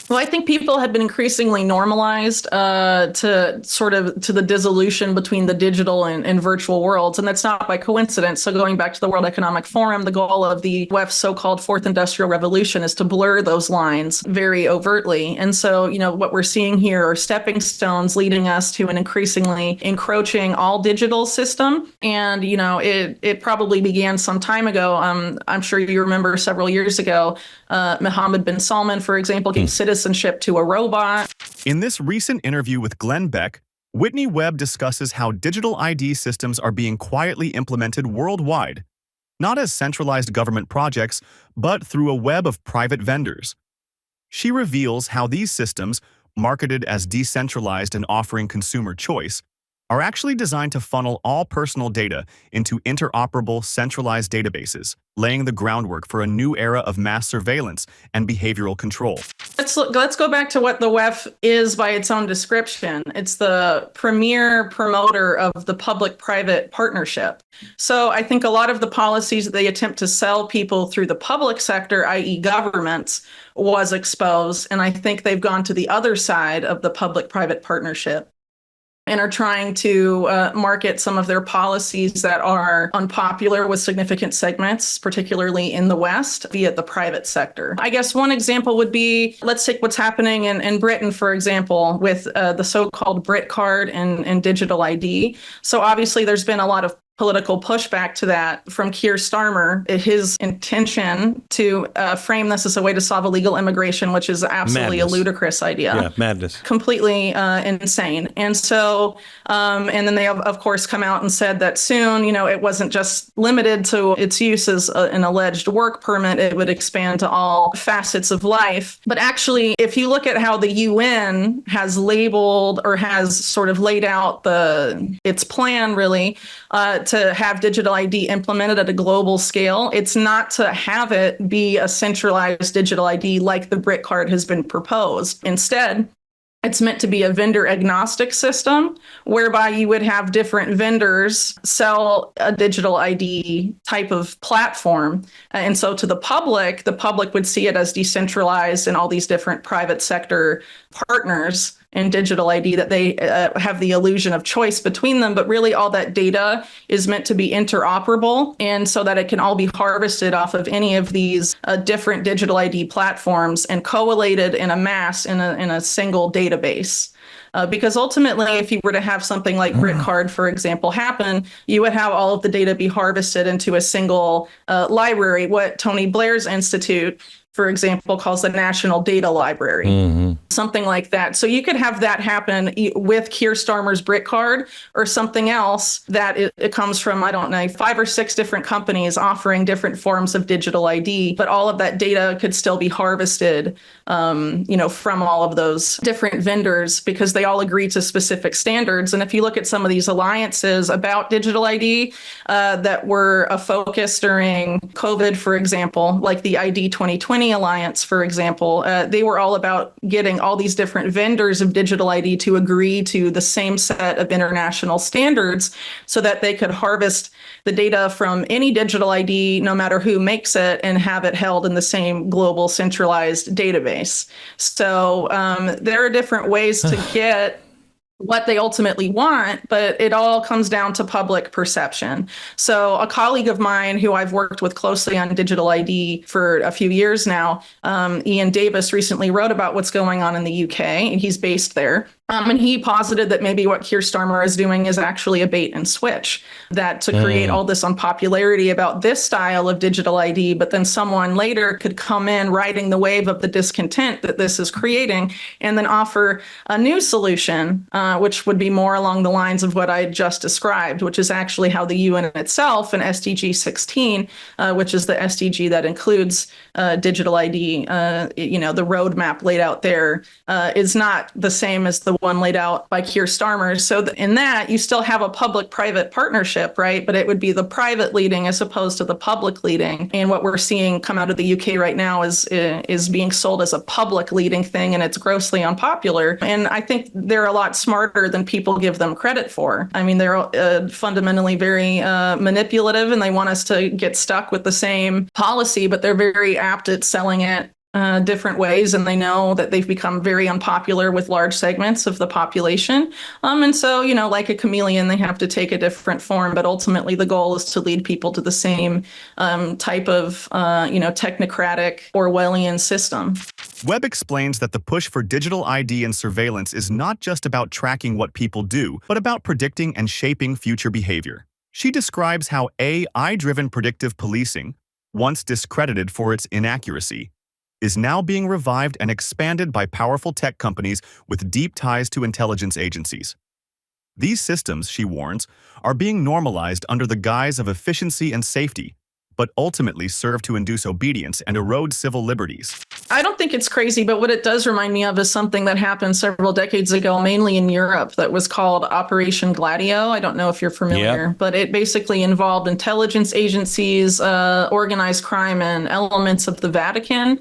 Well, I think people had been increasingly normalized to the dissolution between the digital and virtual worlds, and that's not by coincidence. So going back to the World Economic Forum, the goal of the WEF's so-called Fourth Industrial Revolution is to blur those lines very overtly. And so, what we're seeing here are stepping stones leading us to an increasingly encroaching all digital system. And, it probably began some time ago. I'm sure you remember several years ago, Mohammed bin Salman, for example, gave citizenship to a robot. In this recent interview with Glenn Beck, Whitney Webb discusses how digital ID systems are being quietly implemented worldwide, not as centralized government projects, but through a web of private vendors. She reveals how these systems, marketed as decentralized and offering consumer choice, are actually designed to funnel all personal data into interoperable centralized databases, laying the groundwork for a new era of mass surveillance and behavioral control. Let's go back to what the WEF is by its own description. It's the premier promoter of the public-private partnership. So I think a lot of the policies that they attempt to sell people through the public sector, i.e. governments, was exposed. And I think they've gone to the other side of the public-private partnership and are trying to market some of their policies that are unpopular with significant segments, particularly in the West, via the private sector. I guess one example would be, let's take what's happening in Britain, for example, with the so-called Brit card and digital ID. So obviously there's been a lot of political pushback to that from Keir Starmer. His intention to frame this as a way to solve illegal immigration, which is absolutely a ludicrous idea. Yeah, madness. Completely insane. And so, and then they have, of course, come out and said that soon, it wasn't just limited to its use as an alleged work permit, it would expand to all facets of life. But actually, if you look at how the UN has labeled or has sort of laid out its plan, really, to have digital ID implemented at a global scale, it's not to have it be a centralized digital ID like the Brit card has been proposed. Instead, it's meant to be a vendor agnostic system whereby you would have different vendors sell a digital ID type of platform. And so to the public would see it as decentralized and all these different private sector partners in digital ID that they have the illusion of choice between them. But really all that data is meant to be interoperable, and so that it can all be harvested off of any of these different digital ID platforms and collated in a mass in a single database. Because ultimately, if you were to have something like Brit Card, for example, happen, you would have all of the data be harvested into a single library, what Tony Blair's institute, for example, calls the National Data Library, something like that. So you could have that happen with Keir Starmer's Brit Card or something else that it comes from, I don't know, 5 or 6 different companies offering different forms of digital ID, but all of that data could still be harvested, from all of those different vendors because they all agree to specific standards. And if you look at some of these alliances about digital ID that were a focus during COVID, for example, like the ID 2020 Alliance, for example, they were all about getting all these different vendors of digital ID to agree to the same set of international standards so that they could harvest the data from any digital ID, no matter who makes it, and have it held in the same global centralized database. So there are different ways to get what they ultimately want, but it all comes down to public perception. So a colleague of mine who I've worked with closely on digital ID for a few years now, Ian Davis, recently wrote about what's going on in the UK, and he's based there. And he posited that maybe what Keir Starmer is doing is actually a bait and switch, that to create all this unpopularity about this style of digital ID, but then someone later could come in riding the wave of the discontent that this is creating and then offer a new solution, which would be more along the lines of what I just described, which is actually how the UN itself in SDG 16, which is the SDG that includes digital ID, the roadmap laid out there is not the same as the one laid out by Keir Starmer. So in that, you still have a public-private partnership, right? But it would be the private leading as opposed to the public leading. And what we're seeing come out of the UK right now is being sold as a public leading thing, and it's grossly unpopular. And I think they're a lot smarter than people give them credit for. I mean, they're fundamentally very manipulative, and they want us to get stuck with the same policy, but they're very apt at selling it different ways, and they know that they've become very unpopular with large segments of the population. And so, like a chameleon, they have to take a different form, but ultimately the goal is to lead people to the same type of, technocratic Orwellian system. Webb explains that the push for digital ID and surveillance is not just about tracking what people do, but about predicting and shaping future behavior. She describes how AI-driven predictive policing, once discredited for its inaccuracy, is now being revived and expanded by powerful tech companies with deep ties to intelligence agencies. These systems, she warns, are being normalized under the guise of efficiency and safety, but ultimately serve to induce obedience and erode civil liberties. I don't think it's crazy, but what it does remind me of is something that happened several decades ago, mainly in Europe, that was called Operation Gladio. I don't know if you're familiar, but it basically involved intelligence agencies, organized crime, and elements of the Vatican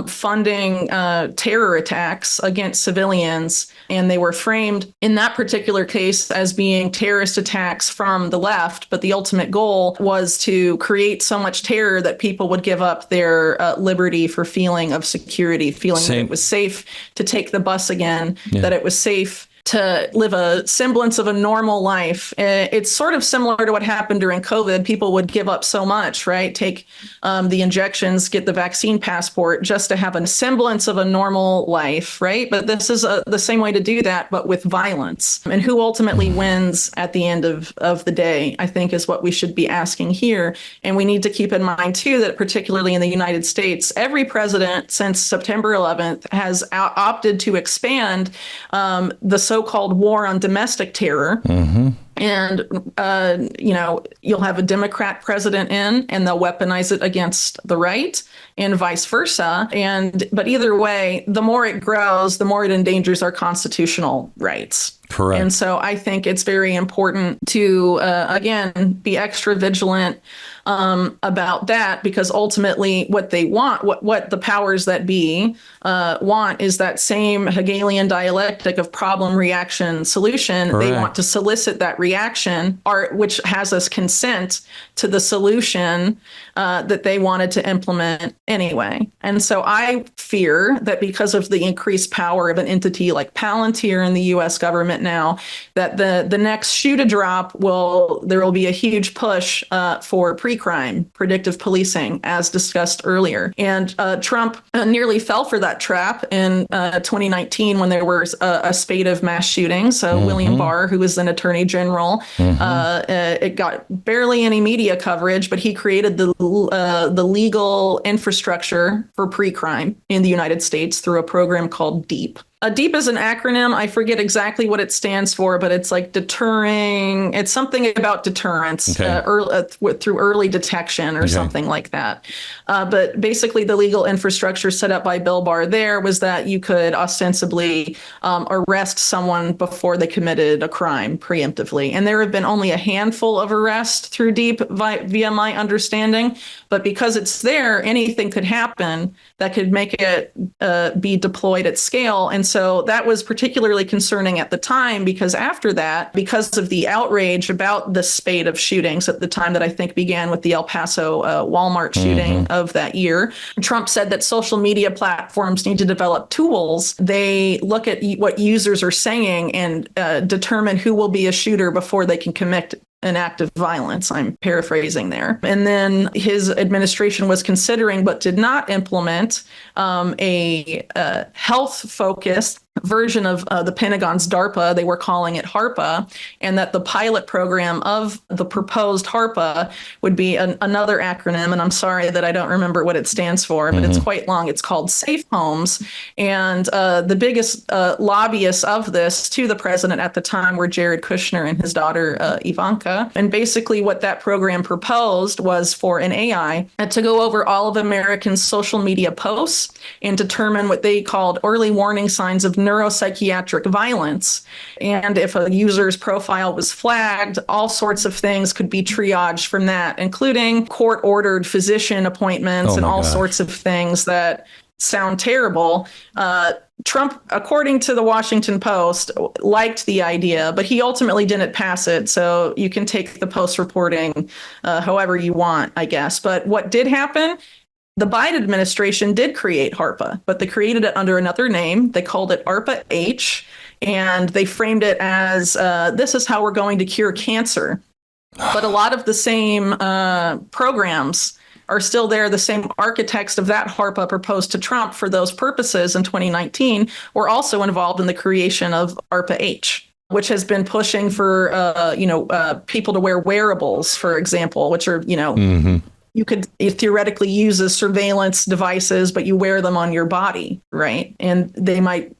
funding terror attacks against civilians. And they were framed in that particular case as being terrorist attacks from the left. But the ultimate goal was to create so much terror that people would give up their liberty for feeling of security, feeling that it was safe to take the bus again, that it was safe to live a semblance of a normal life. It's sort of similar to what happened during COVID. People would give up so much, right? Take the injections, get the vaccine passport just to have a semblance of a normal life, right? But this is the same way to do that, but with violence. And who ultimately wins at the end of the day, I think, is what we should be asking here. And we need to keep in mind, too, that particularly in the United States, every president since September 11th has opted to expand the so-called war on domestic terror. And, you'll have a Democrat president in, and they'll weaponize it against the right and vice versa. But either way, the more it grows, the more it endangers our constitutional rights. Correct. And so I think it's very important to, again, be extra vigilant about that, because ultimately what they want, what the powers that be want, is that same Hegelian dialectic of problem, reaction, solution. Correct. They want to solicit that reaction, which has us consent to the solution that they wanted to implement anyway. And so I fear that because of the increased power of an entity like Palantir in the U.S. government now, that the next shoe to drop there will be a huge push for pre-crime, predictive policing, as discussed earlier. And Trump nearly fell for that trap in 2019 when there was a spate of mass shootings. So William Barr, who was then Attorney General, it got barely any media coverage, but he created the legal infrastructure for pre-crime in the United States through a program called DEEP. DEEP is an acronym. I forget exactly what it stands for, but it's like deterring. It's something about deterrence through early detection or something like that. But basically, the legal infrastructure set up by Bill Barr there was that you could ostensibly arrest someone before they committed a crime preemptively. And there have been only a handful of arrests through DEEP via my understanding. But because it's there, anything could happen that could make it be deployed at scale. And so that was particularly concerning at the time, because after that, because of the outrage about the spate of shootings at the time that I think began with the El Paso Walmart shooting of that year, Trump said that social media platforms need to develop tools. They look at what users are saying and determine who will be a shooter before they can commit an act of violence. I'm paraphrasing there. And then his administration was considering, but did not implement, a health-focused version of the Pentagon's DARPA. They were calling it HARPA, and that the pilot program of the proposed HARPA would be another acronym. And I'm sorry that I don't remember what it stands for, but it's quite long. It's called Safe Homes. And the biggest lobbyists of this to the president at the time were Jared Kushner and his daughter, Ivanka. And basically what that program proposed was for an AI to go over all of Americans' social media posts and determine what they called early warning signs of neuropsychiatric violence. And if a user's profile was flagged, all sorts of things could be triaged from that, including court-ordered physician appointments and all sorts of things that sound terrible. Trump, according to the Washington Post, liked the idea, but he ultimately didn't pass it. So you can take the Post reporting however you want, I guess. But what did happen The Biden administration did create HARPA, but they created it under another name. They called it ARPA-H, and they framed it as this is how we're going to cure cancer. But a lot of the same programs are still there. The same architects of that HARPA proposed to Trump for those purposes in 2019 were also involved in the creation of ARPA-H, which has been pushing for people to wear wearables, for example, which are you could theoretically use as surveillance devices, but you wear them on your body, right? And they might,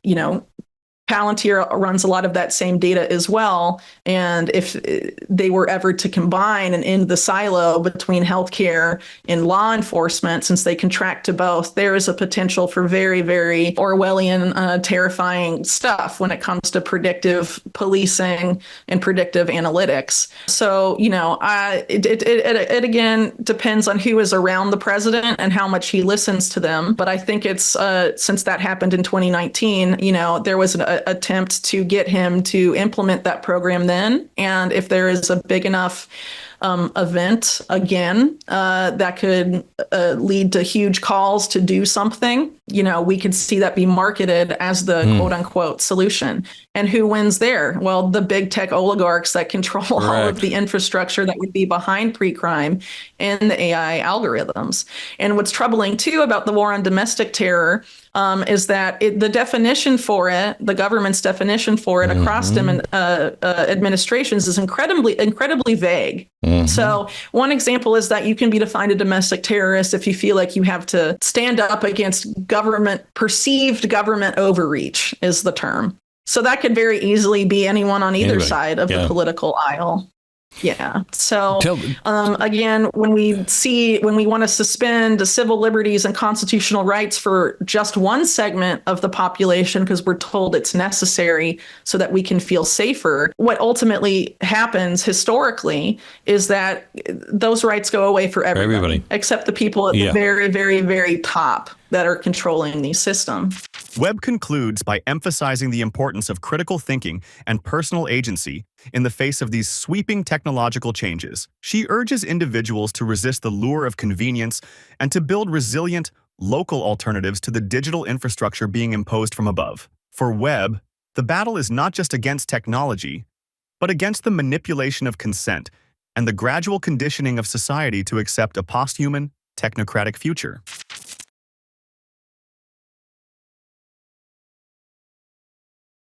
Palantir runs a lot of that same data as well. And if they were ever to combine and end the silo between healthcare and law enforcement, since they contract to both, there is a potential for very, very Orwellian, terrifying stuff when it comes to predictive policing and predictive analytics. So, it again depends on who is around the president and how much he listens to them. But I think it's since that happened in 2019, there was an attempt to get him to implement that program then. And if there is a big enough event again that could lead to huge calls to do something, we could see that be marketed as the quote unquote solution. And who wins there? Well, the big tech oligarchs that control all of the infrastructure that would be behind pre-crime and the AI algorithms. And what's troubling too about the war on domestic terror is that the definition for it, the government's definition for it across administrations is incredibly vague. So one example is that you can be defined a domestic terrorist if you feel like you have to stand up against perceived government overreach is the term. So that could very easily be anyone on either side of the political aisle. Yeah. So again, when we want to suspend civil liberties and constitutional rights for just one segment of the population because we're told it's necessary so that we can feel safer, what ultimately happens historically is that those rights go away for everybody. Except the people at the very, very, very top that are controlling these systems. Webb concludes by emphasizing the importance of critical thinking and personal agency in the face of these sweeping technological changes. She urges individuals to resist the lure of convenience and to build resilient, local alternatives to the digital infrastructure being imposed from above. For Webb, the battle is not just against technology, but against the manipulation of consent and the gradual conditioning of society to accept a posthuman, technocratic future.